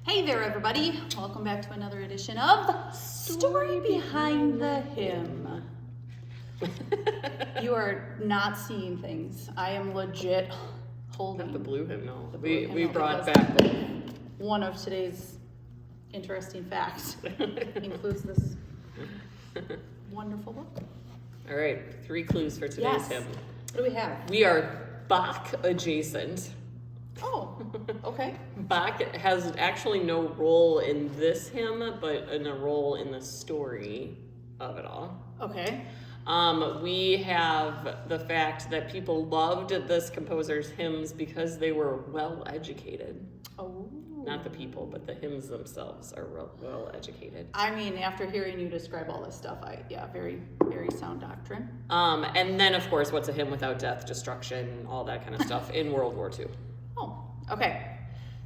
Hey there, everybody. Welcome back to another edition of Story Behind the Hymn. You are not seeing things. I am legit holding Not the blue hymnal. the blue We hymnal brought because back one of today's interesting facts includes this wonderful book. All right, 3 clues for today's hymn. What do we have? We are Bach adjacent. Oh, okay. Bach has actually no role in this hymn, but in a role in the story of it all. Okay. We have the fact that people loved this composer's hymns because they were well educated. Oh. Not the people, but the hymns themselves are well educated. I mean, after hearing you describe all this stuff, very, very sound doctrine. And then, of course, what's a hymn without death, destruction, all that kind of stuff in World War II. Oh, okay.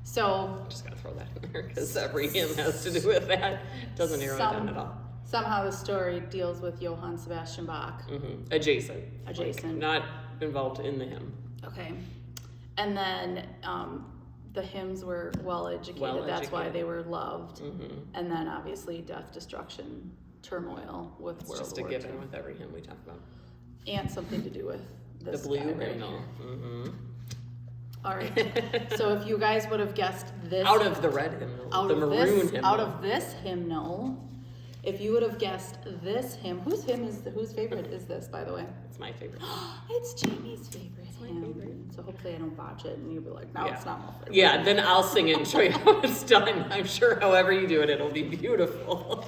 So Just gotta throw that in there because every hymn has to do with that. Doesn't narrow it down at all. Somehow the story deals with Johann Sebastian Bach. Mm-hmm. Adjacent. Adjacent. Like, not involved in the hymn. Okay. And then the hymns were well educated. That's why they were loved. Mm-hmm. And then obviously death, destruction, turmoil with It's World just a War given II. with every hymn we talk about. And something to do with this The blue guy right hymnal. here. Mm-hmm. All right. So if you guys would have guessed this Out of the red hymnal. The maroon hymnal. Out of this hymnal, if you would have guessed this hymn, whose favorite is this, by the way? It's my favorite. It's Jamie's favorite my hymn. favorite. So hopefully I don't botch it and you'll be like, no, it's not my favorite. Yeah, then I'll sing it and show you how it's done. I'm sure however you do it, it'll be beautiful.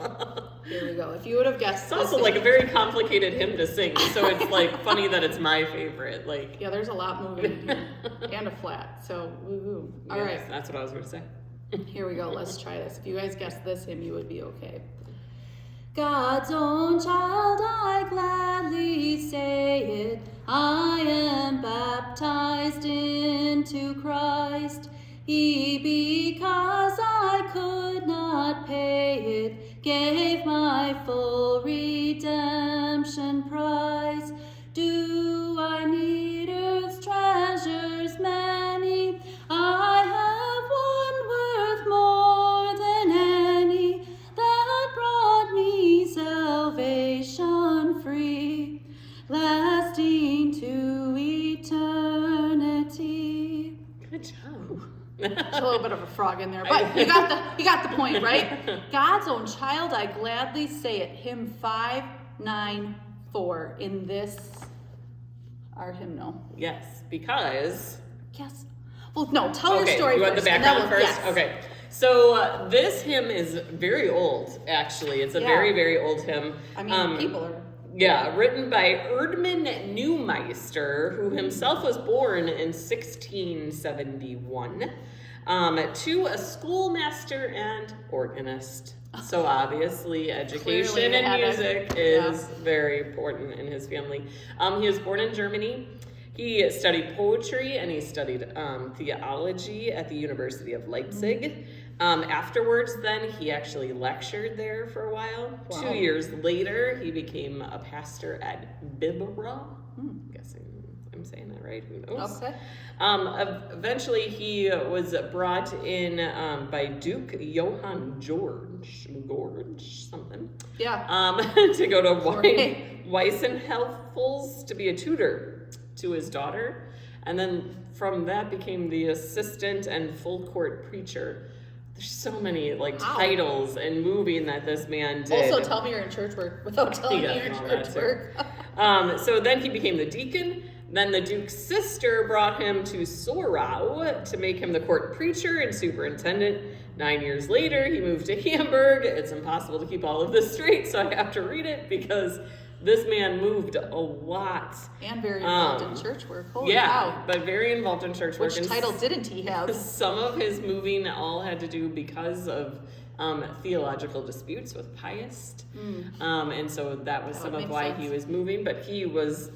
Here we go. If you would have guessed It's also like a very complicated hymn to sing, so it's like funny that it's my favorite. Like, yeah, there's a lot moving in here. And a flat. So woohoo. All right. yes, that's what I was going to say. Here we go. Let's try this. If you guys guessed this hymn, you would be okay. God's own child, I gladly say it. I am baptized into Christ. He, because I could not pay it, gave my full redemption price. Do I need earth's treasures many? I have one worth more than any, that brought me salvation free, lasting to eternity. Good job. There's a little bit of a frog in there, but you got the point, right? God's own child, I gladly say it. Hymn 594 in this our hymnal. Yes, because... Yes. Well, no, tell your story you want first. the background and then first? yes. Okay. So this hymn is very old, actually. It's a very, very old hymn. I mean, people are... Yeah, written by Erdmann-Neumeister, who himself was born in 1671, to a schoolmaster and organist. So obviously education and music is very important in his family. He was born in Germany. He studied poetry and he studied theology at the University of Leipzig. Afterwards, then, he actually lectured there for a while. Wow. 2 years later, he became a pastor at Bibra. I'm guessing I'm saying that right. Who knows? Okay. Eventually, he was brought in by Duke Johann George something. Yeah. To go to Weissenhelsfels to be a tutor to his daughter, and then from that became the assistant and full court preacher. There's so many titles and moving that this man did. Also, tell me you're in church work without telling me you're in church work. So then he became the deacon. Then the Duke's sister brought him to Sorau to make him the court preacher and superintendent. 9 years later, he moved to Hamburg. It's impossible to keep all of this straight, so I have to read it because this man moved a lot. And very involved in church work. Holy cow. But very involved in church work. Which title didn't he have? Some of his moving all had to do because of theological disputes with Pius. And so that was some of why he was moving. But he was,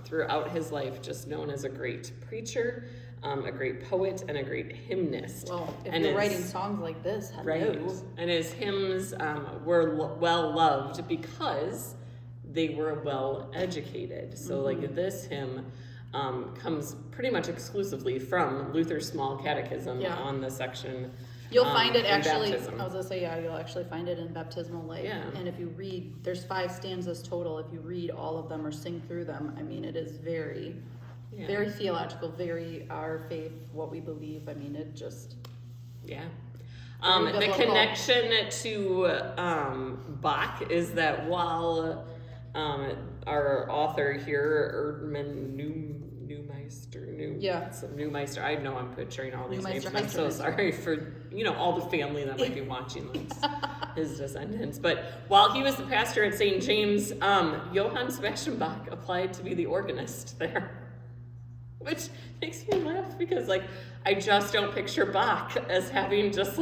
throughout his life, just known as a great preacher, a great poet, and a great hymnist. Well, if you're writing songs like this, hello. Right. And his hymns were well loved because they were well educated. So like this hymn comes pretty much exclusively from Luther's Small Catechism on the section You'll find it in actually, baptism. I was going to say, yeah, you'll actually find it in Baptismal Life. Yeah. And if you read, there's 5 stanzas total. If you read all of them or sing through them, I mean, it is very, very theological, very our faith, what we believe. I mean, it just... Yeah. The connection to Bach is that while our author here, Erdmann Neumeister, I know I'm butchering all these names. I'm so sorry for all the family that might be watching this, his descendants. But while he was the pastor at St. James, Johann Sebastian Bach applied to be the organist there. Which makes me laugh because, I just don't picture Bach as having just a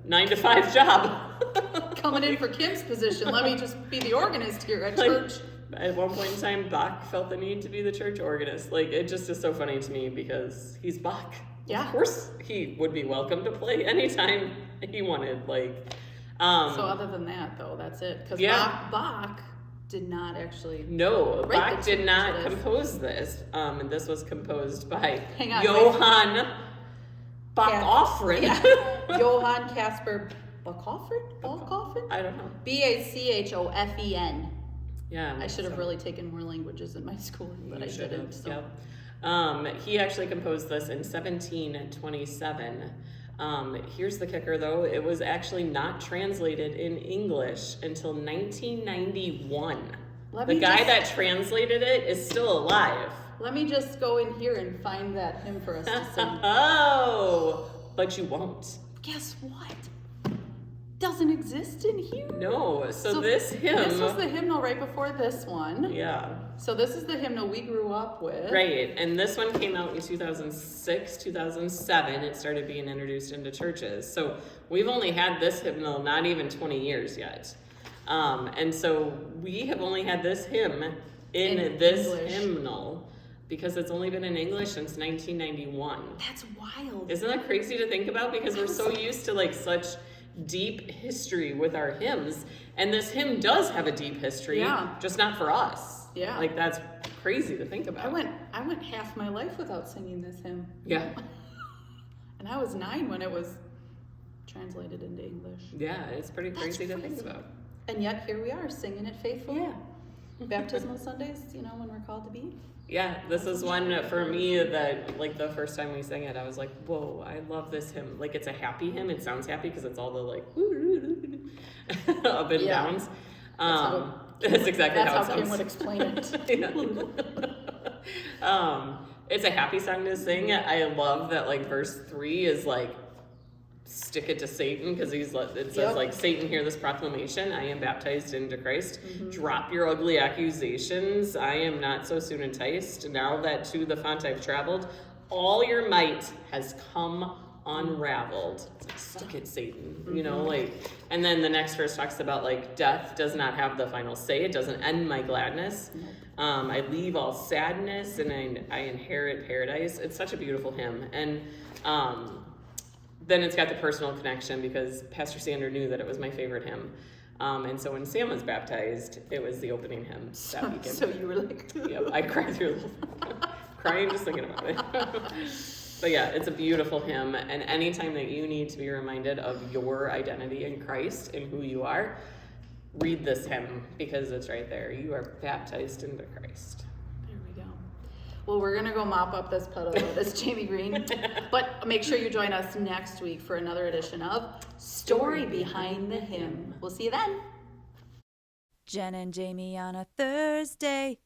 9-to-5 job. Coming in for Kim's position. Let me just be the organist here at church. At one point in time, Bach felt the need to be the church organist. It just is so funny to me because he's Bach. Yeah. Of course, he would be welcome to play anytime he wanted. So other than that, though, that's it. Because Bach did not actually. No, Bach did not compose this. And this was composed by Johann Bachhofen. Yeah. Johann Caspar Bachhofen? I don't know. Bachhofen. Yeah. I should have really taken more languages in my schooling, but I didn't. So. Yep. He actually composed this in 1727. Here's the kicker, though. It was actually not translated in English until 1991. The guy that translated it is still alive. Let me just go in here and find that hymn for us to sing. Oh, but you won't. Guess what? Doesn't exist in here. No, so this hymn... This was the hymnal right before this one. Yeah. So this is the hymnal we grew up with. Right, and this one came out in 2006, 2007. It started being introduced into churches. So we've only had this hymnal not even 20 years yet. And so we have only had this hymn in this English hymnal because it's only been in English since 1991. That's wild. Isn't that crazy to think about? Because we're so used to such deep history with our hymns, and this hymn does have a deep history, just not for us. Yeah, that's crazy to think about. I went half my life without singing this hymn. Yeah. And I was 9 when it was translated into English. Yeah, it's pretty crazy to think about. And yet here we are singing it faithfully. Yeah. Baptismal Sundays, when we're called to be. Yeah, this is one for me that, the first time we sang it, I was like, whoa, I love this hymn. It's a happy hymn. It sounds happy because it's all the, up and downs. That's exactly how it sounds. That's how Kim would explain it. It's a happy song to sing. I love that, verse 3 is, stick it to Satan, because it says Satan, hear this proclamation, I am baptized into Christ. Mm-hmm. Drop your ugly accusations, I am not so soon enticed. Now that to the font I've traveled, all your might has come unraveled. Stick it, Satan. Mm-hmm. And then the next verse talks about death does not have the final say. It doesn't end my gladness. Mm-hmm. I leave all sadness and I inherit paradise. It's such a beautiful hymn. And then it's got the personal connection because Pastor Sander knew that it was my favorite hymn. And so when Sam was baptized, it was the opening hymn that weekend. So you were Yep, I cried through crying just thinking about it. But yeah, it's a beautiful hymn. And anytime that you need to be reminded of your identity in Christ and who you are, read this hymn because it's right there. You are baptized into Christ. Well, we're going to go mop up this puddle of this Jamie Green. But make sure you join us next week for another edition of Story Behind the Hymn. We'll see you then. Jen and Jamie on a Thursday.